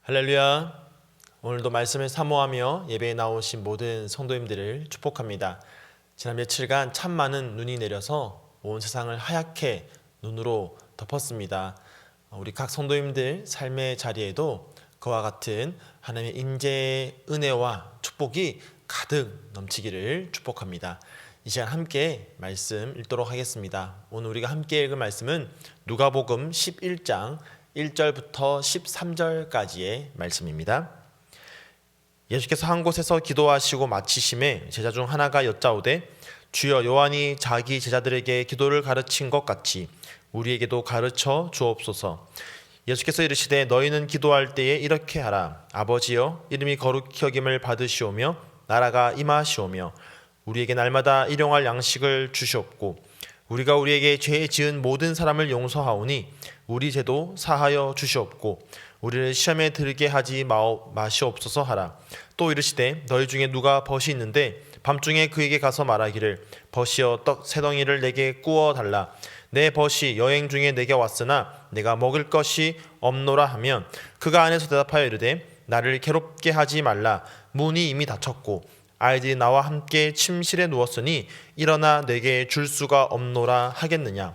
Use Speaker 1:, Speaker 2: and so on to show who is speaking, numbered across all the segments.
Speaker 1: 할렐루야. 오늘도 말씀을 사모하며 예배에 나오신 모든 성도님들을 축복합니다. 지난 며칠간 참 많은 눈이 내려서 온 세상을 하얗게 눈으로 덮었습니다. 우리 각 성도님들 삶의 자리에도 그와 같은 하나님의 임재의 은혜와 축복이 가득 넘치기를 축복합니다. 이 시간 함께 말씀 읽도록 하겠습니다. 오늘 우리가 함께 읽을 말씀은 누가복음 11장 1절부터 13절까지의 말씀입니다. 예수께서 한 곳에서 기도하시고 마치심에 제자 중 하나가 여짜오되 주여, 요한이 자기 제자들에게 기도를 가르친 것 같이 우리에게도 가르쳐 주옵소서. 예수께서 이르시되 너희는 기도할 때에 이렇게 하라. 아버지여, 이름이 거룩히 여김을 받으시오며 나라가 임하시오며 우리에게 날마다 일용할 양식을 주시옵고 우리가 우리에게 죄 지은 모든 사람을 용서하오니 우리 죄도 사하여 주시옵고 우리를 시험에 들게 하지 마시옵소서 하라. 또 이르시되 너희 중에 누가 벗이 있는데 밤중에 그에게 가서 말하기를 벗이여 떡 세 덩이를 내게 구워 달라. 내 벗이 여행 중에 내게 왔으나 내가 먹을 것이 없노라 하면 그가 안에서 대답하여 이르되 나를 괴롭게 하지 말라. 문이 이미 닫혔고 아이들이 나와 함께 침실에 누웠으니 일어나 내게 줄 수가 없노라 하겠느냐.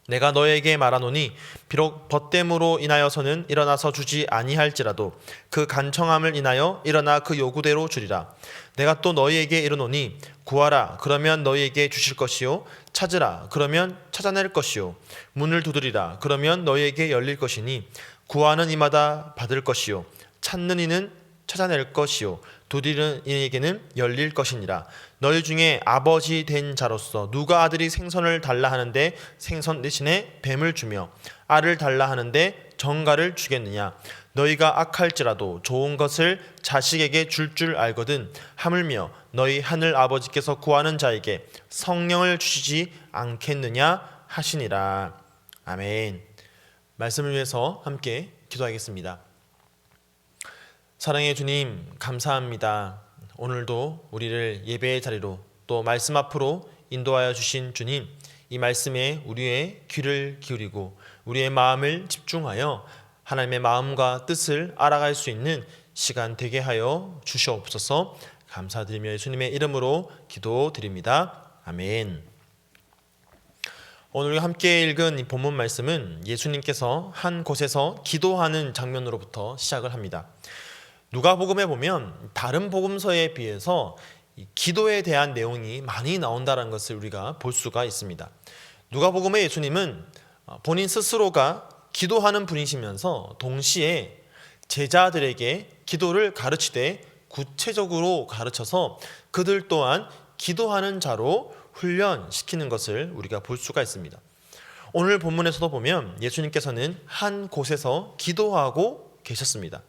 Speaker 1: 내가 너에게 말하노니 비록 벗됨으로 인하여서는 일어나서 주지 아니할지라도 그 간청함을 인하여 일어나 그 요구대로 주리라. 내가 또 너희에게 이르노니 구하라 그러면 너희에게 주실 것이요 찾으라 그러면 찾아낼 것이요 문을 두드리라 그러면 너희에게 열릴 것이니 구하는 이마다 받을 것이요 찾는 이는 찾아낼 것이요 두드리는 이에게는 열릴 것이니라. 너희 중에 아버지 된 자로서 누가 아들이 생선을 달라 하는데 생선 대신에 뱀을 주며 알을 달라 하는데 정갈을 주겠느냐. 너희가 악할지라도 좋은 것을 자식에게 줄 알거든 하물며 너희 하늘 아버지께서 구하는 자에게 성령을 주시지 않겠느냐 하시니라. 아멘. 말씀을 위해서 함께 기도하겠습니다. 사랑의 주님, 감사합니다. 오늘도 우리를 예배의 자리로 또 말씀 앞으로 인도하여 주신 주님, 이 말씀에 우리의 귀를 기울이고 우리의 마음을 집중하여 하나님의 마음과 뜻을 알아갈 수 있는 시간 되게 하여 주시옵소서. 감사드리며 예수님의 이름으로 기도드립니다. 아멘. 오늘 함께 읽은 이 본문 말씀은 예수님께서 한 곳에서 기도하는 장면으로부터 시작을 합니다. 누가복음에 보면 다른 복음서에 비해서 기도에 대한 내용이 많이 나온다는 것을 우리가 볼 수가 있습니다. 누가복음의 예수님은 본인 스스로가 기도하는 분이시면서 동시에 제자들에게 기도를 가르치되 구체적으로 가르쳐서 그들 또한 기도하는 자로 훈련시키는 것을 우리가 볼 수가 있습니다. 오늘 본문에서도 보면 예수님께서는 한 곳에서 기도하고 계셨습니다.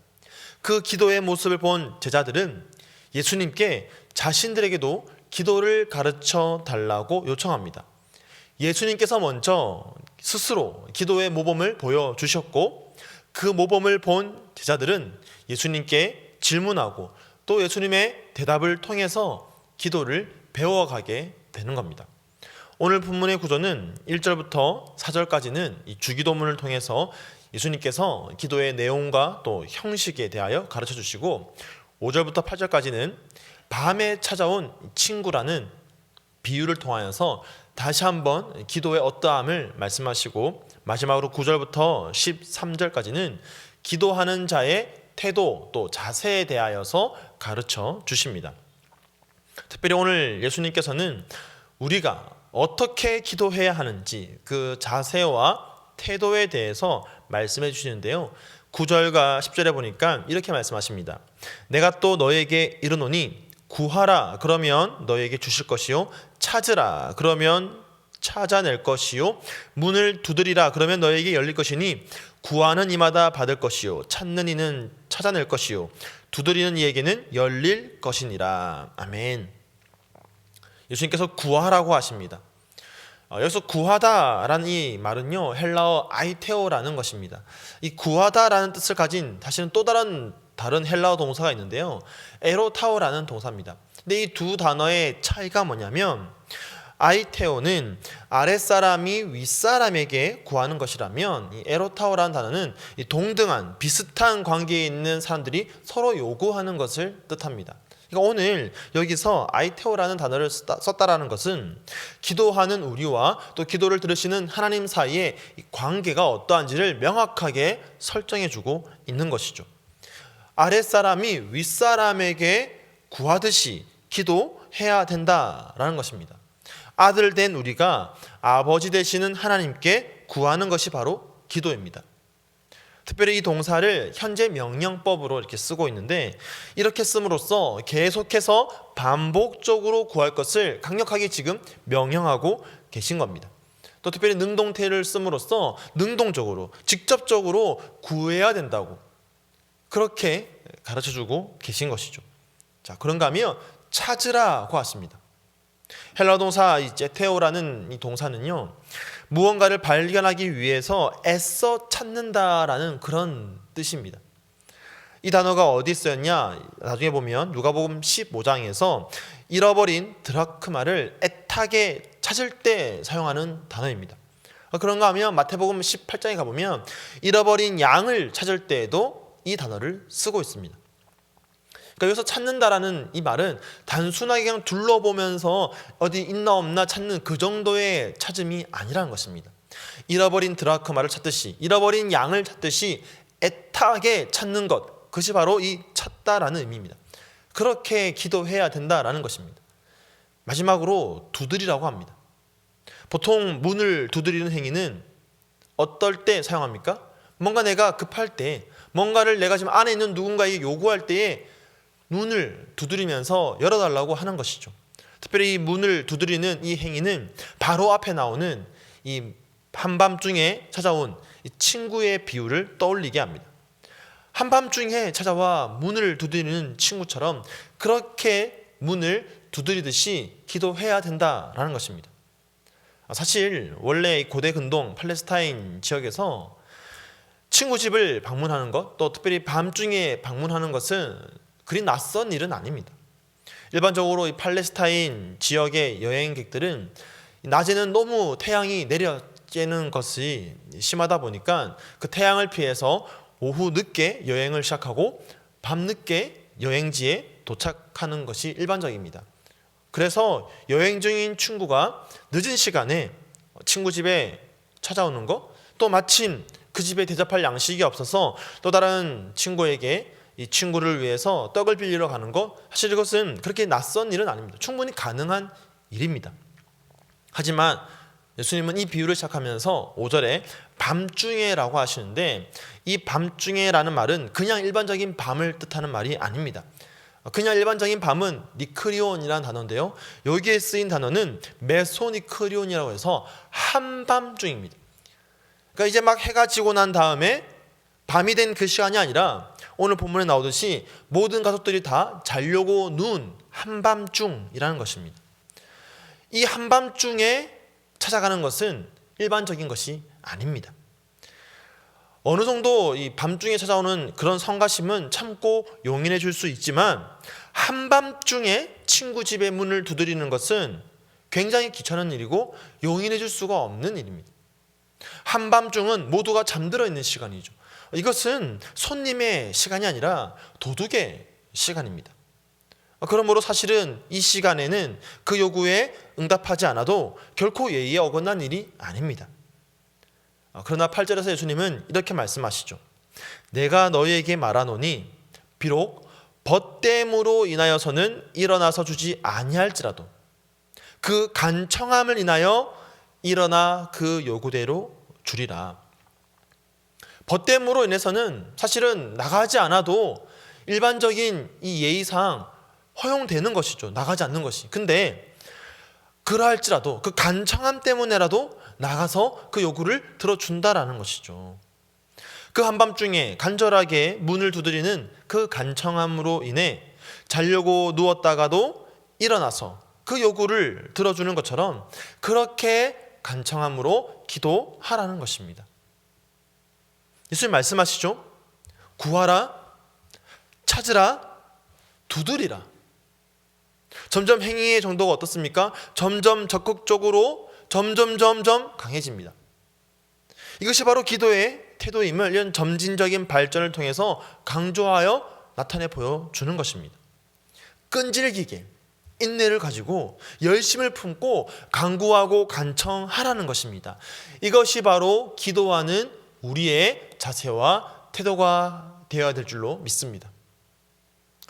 Speaker 1: 그 기도의 모습을 본 제자들은 예수님께 자신들에게도 기도를 가르쳐 달라고 요청합니다. 예수님께서 먼저 스스로 기도의 모범을 보여주셨고 그 모범을 본 제자들은 예수님께 질문하고 또 예수님의 대답을 통해서 기도를 배워가게 되는 겁니다. 오늘 본문의 구조는 1절부터 4절까지는 이 주기도문을 통해서 예수님께서 기도의 내용과 또 형식에 대하여 가르쳐 주시고 5절부터 8절까지는 밤에 찾아온 친구라는 비유를 통하여서 다시 한번 기도의 어떠함을 말씀하시고 마지막으로 9절부터 13절까지는 기도하는 자의 태도 또 자세에 대하여서 가르쳐 주십니다. 특별히 오늘 예수님께서는 우리가 어떻게 기도해야 하는지 그 자세와 태도에 대해서 말씀해 주시는데요. 9절과 10절에 보니까 이렇게 말씀하십니다. 내가 또 너에게 이르노니 구하라 그러면 너에게 주실 것이요 찾으라 그러면 찾아낼 것이요 문을 두드리라 그러면 너에게 열릴 것이니 구하는 이마다 받을 것이요 찾는 이는 찾아낼 것이요 두드리는 이에게는 열릴 것이니라. 아멘. 예수님께서 구하라고 하십니다. 여기서 구하다라는 이 말은요 헬라어 아이테오라는 것입니다. 이 구하다라는 뜻을 가진 사실은 또 다른 헬라어 동사가 있는데요, 에로타오라는 동사입니다. 근데 이 두 단어의 차이가 뭐냐면 아이테오는 아랫사람이 윗사람에게 구하는 것이라면, 이 에로타오라는 단어는 이 동등한 비슷한 관계에 있는 사람들이 서로 요구하는 것을 뜻합니다. 그러니까 오늘 여기서 아이테오라는 단어를 썼다라는 것은 기도하는 우리와 또 기도를 들으시는 하나님 사이에 이 관계가 어떠한지를 명확하게 설정해주고 있는 것이죠. 아랫사람이 윗사람에게 구하듯이 기도해야 된다라는 것입니다. 아들 된 우리가 아버지 되시는 하나님께 구하는 것이 바로 기도입니다. 특별히 이 동사를 현재 명령법으로 이렇게 쓰고 있는데, 이렇게 씀으로써 계속해서 반복적으로 구할 것을 강력하게 지금 명령하고 계신 겁니다. 또 특별히 능동태를 씀으로써 능동적으로 직접적으로 구해야 된다고 그렇게 가르쳐주고 계신 것이죠. 자, 그런가 하면 찾으라고 하십니다. 헬라 동사 제테오라는 이 동사는요, 무언가를 발견하기 위해서 애써 찾는다라는 그런 뜻입니다. 이 단어가 어디 쓰였냐? 나중에 보면 누가복음 15장에서 잃어버린 드라크마를 애타게 찾을 때 사용하는 단어입니다. 그런가 하면 마태복음 18장에 가보면 잃어버린 양을 찾을 때에도 이 단어를 쓰고 있습니다. 그러니까 여기서 찾는다라는 이 말은 단순하게 그냥 둘러보면서 어디 있나 없나 찾는 그 정도의 찾음이 아니라는 것입니다. 잃어버린 드라크마를 찾듯이, 잃어버린 양을 찾듯이 애타게 찾는 것, 그것이 바로 이 찾다라는 의미입니다. 그렇게 기도해야 된다라는 것입니다. 마지막으로 두드리라고 합니다. 보통 문을 두드리는 행위는 어떨 때 사용합니까? 뭔가 내가 급할 때, 뭔가를 내가 지금 안에 있는 누군가에게 요구할 때에 문을 두드리면서 열어달라고 하는 것이죠. 특별히 이 문을 두드리는 이 행위는 바로 앞에 나오는 이 한밤중에 찾아온 이 친구의 비유를 떠올리게 합니다. 한밤중에 찾아와 문을 두드리는 친구처럼 그렇게 문을 두드리듯이 기도해야 된다라는 것입니다. 사실 원래 고대 근동 팔레스타인 지역에서 친구 집을 방문하는 것, 또 특별히 밤중에 방문하는 것은 그리 낯선 일은 아닙니다. 일반적으로 이 팔레스타인 지역의 여행객들은 낮에는 너무 태양이 내려쬐는 것이 심하다 보니까 그 태양을 피해서 오후 늦게 여행을 시작하고 밤늦게 여행지에 도착하는 것이 일반적입니다. 그래서 여행 중인 친구가 늦은 시간에 친구 집에 찾아오는 것, 또 마침 그 집에 대접할 양식이 없어서 또 다른 친구에게 이 친구를 위해서 떡을 빌리러 가는 것, 사실 이것은 그렇게 낯선 일은 아닙니다. 충분히 가능한 일입니다. 하지만 예수님은 이 비유를 시작하면서 5절에 밤중에라고 하시는데, 이 밤중에라는 말은 그냥 일반적인 밤을 뜻하는 말이 아닙니다. 그냥 일반적인 밤은 니크리온이라는 단어인데요, 여기에 쓰인 단어는 메소니크리온이라고 해서 한밤중입니다. 그러니까 이제 막 해가 지고 난 다음에 밤이 된 그 시간이 아니라 오늘 본문에 나오듯이 모든 가족들이 다 자려고 누운 한밤중이라는 것입니다. 이 한밤중에 찾아가는 것은 일반적인 것이 아닙니다. 어느 정도 이 밤중에 찾아오는 그런 성가심은 참고 용인해 줄 수 있지만, 한밤중에 친구 집의 문을 두드리는 것은 굉장히 귀찮은 일이고 용인해 줄 수가 없는 일입니다. 한밤중은 모두가 잠들어 있는 시간이죠. 이것은 손님의 시간이 아니라 도둑의 시간입니다. 그러므로 사실은 이 시간에는 그 요구에 응답하지 않아도 결코 예의에 어긋난 일이 아닙니다. 그러나 8절에서 예수님은 이렇게 말씀하시죠. 내가 너희에게 말하노니 비록 벗됨으로 인하여서는 일어나서 주지 아니할지라도 그 간청함을 인하여 일어나 그 요구대로 주리라. 벗됨으로 인해서는 사실은 나가지 않아도 일반적인 이 예의상 허용되는 것이죠. 나가지 않는 것이. 근데 그러할지라도 그 간청함 때문에라도 나가서 그 요구를 들어준다라는 것이죠. 그 한밤중에 간절하게 문을 두드리는 그 간청함으로 인해 자려고 누웠다가도 일어나서 그 요구를 들어주는 것처럼 그렇게 간청함으로 기도하라는 것입니다. 예수님 말씀하시죠. 구하라, 찾으라, 두드리라. 점점 행위의 정도가 어떻습니까? 점점 적극적으로 점점 강해집니다. 이것이 바로 기도의 태도임을 이런 점진적인 발전을 통해서 강조하여 나타내 보여주는 것입니다. 끈질기게 인내를 가지고 열심을 품고 간구하고 간청하라는 것입니다. 이것이 바로 기도하는 우리의 자세와 태도가 되어야 될 줄로 믿습니다.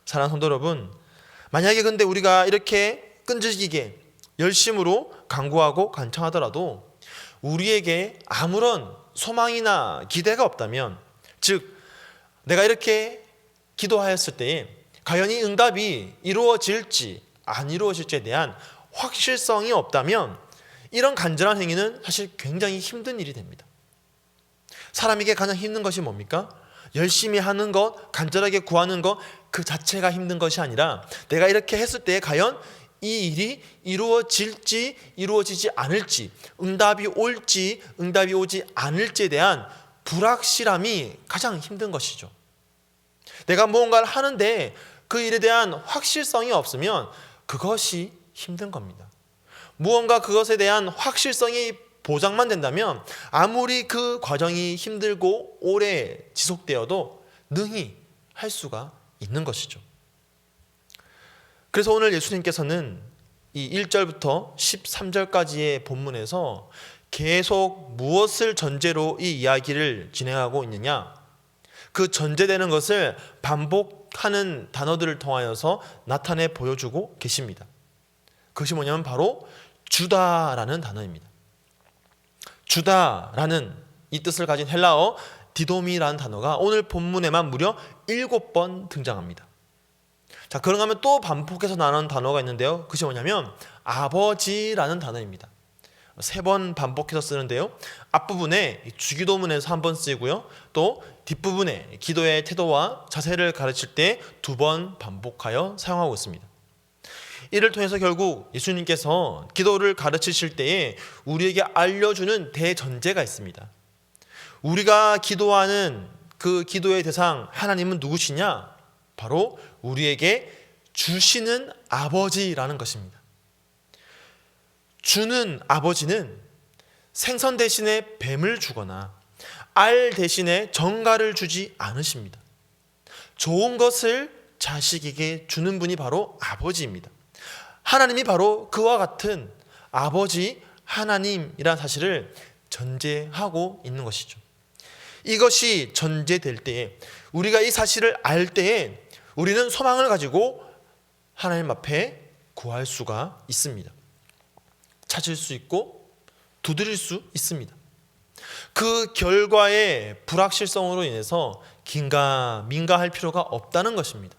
Speaker 1: 사랑하는 성도 여러분, 만약에 근데 우리가 이렇게 끈질기게 열심으로 간구하고 간청하더라도 우리에게 아무런 소망이나 기대가 없다면, 즉 내가 이렇게 기도하였을 때에 과연 이 응답이 이루어질지 안 이루어질지에 대한 확실성이 없다면 이런 간절한 행위는 사실 굉장히 힘든 일이 됩니다. 사람에게 가장 힘든 것이 뭡니까? 열심히 하는 것, 간절하게 구하는 것, 그 자체가 힘든 것이 아니라 내가 이렇게 했을 때 과연 이 일이 이루어질지 이루어지지 않을지, 응답이 올지 응답이 오지 않을지에 대한 불확실함이 가장 힘든 것이죠. 내가 무언가를 하는데 그 일에 대한 확실성이 없으면 그것이 힘든 겁니다. 무언가 그것에 대한 확실성이 보장만 된다면 아무리 그 과정이 힘들고 오래 지속되어도 능히 할 수가 있는 것이죠. 그래서 오늘 예수님께서는 이 1절부터 13절까지의 본문에서 계속 무엇을 전제로 이 이야기를 진행하고 있느냐, 그 전제되는 것을 반복하는 단어들을 통하여서 나타내 보여주고 계십니다. 그것이 뭐냐면 바로 주다라는 단어입니다. 주다라는 이 뜻을 가진 헬라어 디도미라는 단어가 오늘 본문에만 무려 7번 등장합니다. 자, 그런가 하면 또 반복해서 나오는 단어가 있는데요. 그것이 뭐냐면 아버지라는 단어입니다. 3번 반복해서 쓰는데요. 앞부분에 주기도문에서 1번 쓰이고요. 또 뒷부분에 기도의 태도와 자세를 가르칠 때 2번 반복하여 사용하고 있습니다. 이를 통해서 결국 예수님께서 기도를 가르치실 때에 우리에게 알려주는 대전제가 있습니다. 우리가 기도하는 그 기도의 대상 하나님은 누구시냐? 바로 우리에게 주시는 아버지라는 것입니다. 주는 아버지는 생선 대신에 뱀을 주거나 알 대신에 정갈을 주지 않으십니다. 좋은 것을 자식에게 주는 분이 바로 아버지입니다. 하나님이 바로 그와 같은 아버지 하나님이라는 사실을 전제하고 있는 것이죠. 이것이 전제될 때에, 우리가 이 사실을 알 때에 우리는 소망을 가지고 하나님 앞에 구할 수가 있습니다. 찾을 수 있고 두드릴 수 있습니다. 그 결과의 불확실성으로 인해서 긴가민가할 필요가 없다는 것입니다.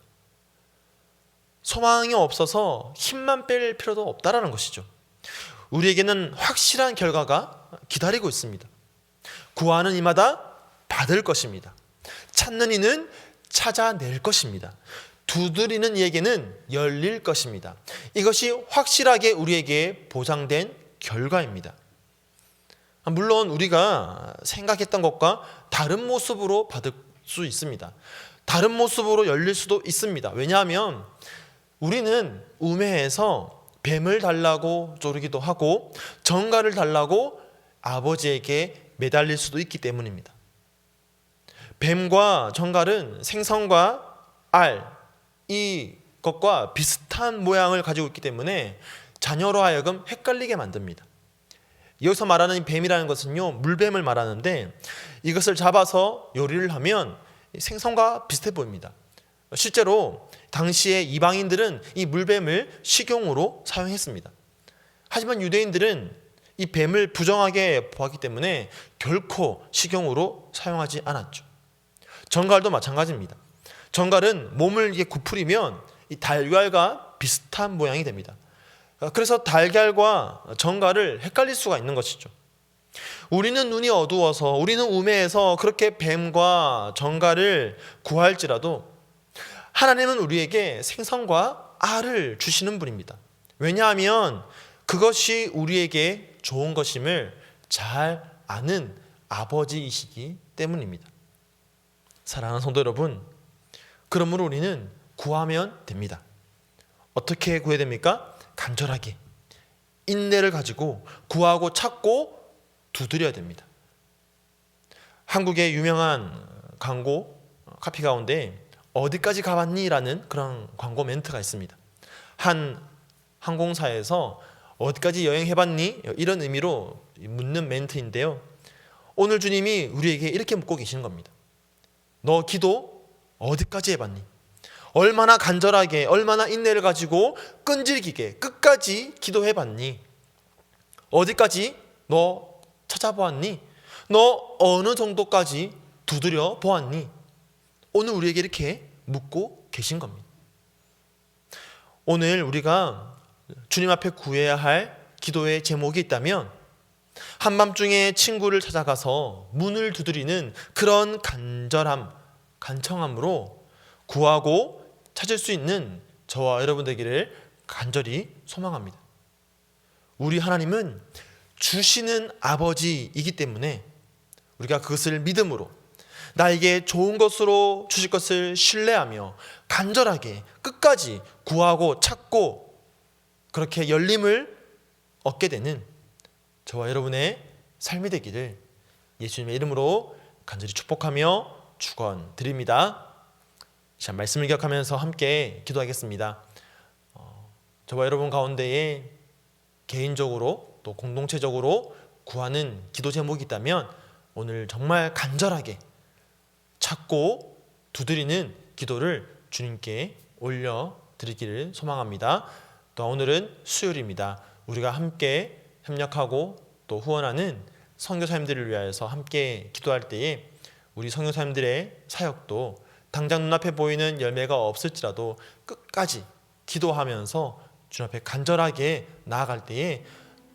Speaker 1: 소망이 없어서 힘만 뺄 필요도 없다라는 것이죠. 우리에게는 확실한 결과가 기다리고 있습니다. 구하는 이마다 받을 것입니다. 찾는 이는 찾아낼 것입니다. 두드리는 이에게는 열릴 것입니다. 이것이 확실하게 우리에게 보장된 결과입니다. 물론 우리가 생각했던 것과 다른 모습으로 받을 수 있습니다. 다른 모습으로 열릴 수도 있습니다. 왜냐하면 우리는 우매해서 뱀을 달라고 조르기도 하고 정갈을 달라고 아버지에게 매달릴 수도 있기 때문입니다. 뱀과 정갈은 생선과 알, 이것과 비슷한 모양을 가지고 있기 때문에 자녀로 하여금 헷갈리게 만듭니다. 여기서 말하는 이 뱀이라는 것은요, 물뱀을 말하는데 이것을 잡아서 요리를 하면 생선과 비슷해 보입니다. 실제로 당시에 이방인들은 이 물뱀을 식용으로 사용했습니다. 하지만 유대인들은 이 뱀을 부정하게 보았기 때문에 결코 식용으로 사용하지 않았죠. 정갈도 마찬가지입니다. 정갈은 몸을 이게 구부리면 이 달걀과 비슷한 모양이 됩니다. 그래서 달걀과 정갈을 헷갈릴 수가 있는 것이죠. 우리는 눈이 어두워서, 우리는 우매해서 그렇게 뱀과 정갈을 구할지라도 하나님은 우리에게 생선과 알을 주시는 분입니다. 왜냐하면 그것이 우리에게 좋은 것임을 잘 아는 아버지이시기 때문입니다. 사랑하는 성도 여러분, 그러므로 우리는 구하면 됩니다. 어떻게 구해야 됩니까? 간절하게 인내를 가지고 구하고 찾고 두드려야 됩니다. 한국의 유명한 광고 카피 가운데 어디까지 가봤니? 라는 그런 광고 멘트가 있습니다. 한 항공사에서 어디까지 여행해봤니? 이런 의미로 묻는 멘트인데요. 오늘 주님이 우리에게 이렇게 묻고 계시는 겁니다. 너 기도 어디까지 해봤니? 얼마나 간절하게, 얼마나 인내를 가지고 끈질기게 끝까지 기도해봤니? 어디까지 너 찾아보았니? 너 어느 정도까지 두드려 보았니? 오늘 우리에게 이렇게 묻고 계신 겁니다. 오늘 우리가 주님 앞에 구해야 할 기도의 제목이 있다면 한밤중에 친구를 찾아가서 문을 두드리는 그런 간절함, 간청함으로 구하고 찾을 수 있는 저와 여러분 되기를 간절히 소망합니다. 우리 하나님은 주시는 아버지이기 때문에 우리가 그것을 믿음으로 나에게 좋은 것으로 주실 것을 신뢰하며 간절하게 끝까지 구하고 찾고 그렇게 열림을 얻게 되는 저와 여러분의 삶이 되기를 예수님의 이름으로 간절히 축복하며 축원드립니다. 자, 말씀을 기억하면서 함께 기도하겠습니다. 저와 여러분 가운데에 개인적으로 또 공동체적으로 구하는 기도 제목이 있다면 오늘 정말 간절하게 찾고 두드리는 기도를 주님께 올려드리기를 소망합니다. 또 오늘은 수요일입니다. 우리가 함께 협력하고 또 후원하는 선교사님들을 위하여서 함께 기도할 때에 우리 선교사님들의 사역도 당장 눈앞에 보이는 열매가 없을지라도 끝까지 기도하면서 주님 앞에 간절하게 나아갈 때에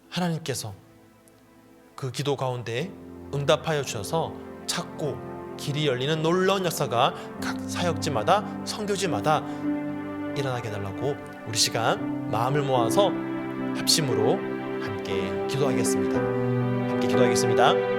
Speaker 1: 하나님께서 그 기도 가운데 응답하여 주셔서 찾고 길이 열리는 놀라운 역사가 각 사역지마다 선교지마다 일어나게 해달라고 우리 시간 마음을 모아서 합심으로 함께 기도하겠습니다. 함께 기도하겠습니다.